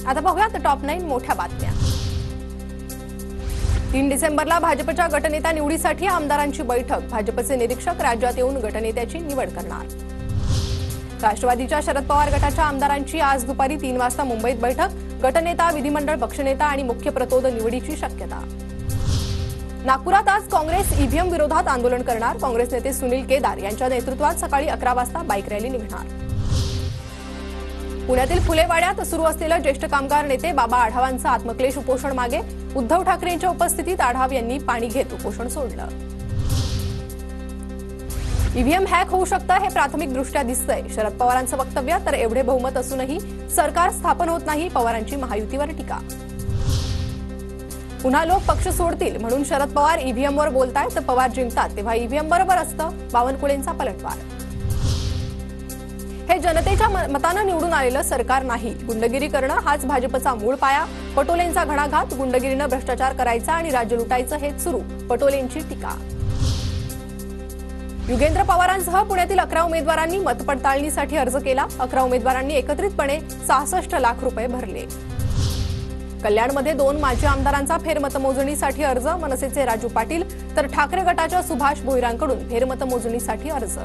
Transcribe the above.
आता पाहूयात टॉप 9 मोठ्या बातम्या। 3 डिसेंबरला भाजपच्या गटनेता निवडीसाठी आमदारांची बैठक। भाजपचे निरीक्षक राज्यात येऊन गटनेत्याची निवड करणार। राष्ट्रवादीच्या शरद पवार गटाच्या आमदारांची आज दुपारी 3 वाजता मुंबईत बैठक। गटनेता, विधिमंडळ पक्षनेता आणि मुख्य प्रतोद निवडीची शक्यता। नागपुरात आज काँग्रेस ईव्हीएम विरोधात आंदोलन करणार। काँग्रेस नेते सुनील केदार यांच्या नेतृत्वात सकाळी 11 वाजता बाईक रॅली निघणार। पुण्यातील फुलेवाड्यात सुरू असलेलं ज्येष्ठ कामगार नेते बाबा आढावांचं आत्मक्लेश उपोषण मागे। उद्धव ठाकरेंच्या उपस्थितीत आढाव यांनी पाणी घेत उपोषण सोडलं। ईव्हीएम हॅक होऊ शकतं हे प्राथमिकदृष्ट्या दिसतंय। शरद पवारांचं वक्तव्य, तर एवढे बहुमत असूनही सरकार स्थापन होत नाही। पवारांची महायुतीवर टीका। पुन्हा लोक पक्ष सोडतील म्हणून शरद पवार ईव्हीएमवर बोलतायत, तर पवार जिंकतात तेव्हा ईव्हीएम बरोबर असतं। बावनकुळेंचा पलटवार। हे जनतेच्या मतानं निवडून आलेलं सरकार नाही। गुंडगिरी करणं हाच भाजपचा मूळ पाया। पटोलेंचा घणाघात। गुंडगिरीनं भ्रष्टाचार करायचा आणि राज्य लुटायचं हेच सुरू। पटोलेंची टीका। युगेंद्र पवारांसह पुण्यातील 11 उमेदवारांनी मतपडताळणीसाठी अर्ज केला। 11 उमेदवारांनी एकत्रितपणे 66 लाख रुपये भरले। कल्याणमध्ये 2 माजी आमदारांचा फेरमतमोजणीसाठी अर्ज। मनसेचे राजू पाटील तर ठाकरे गटाच्या सुभाष भोईरांकडून फेरमतमोजणीसाठी अर्ज।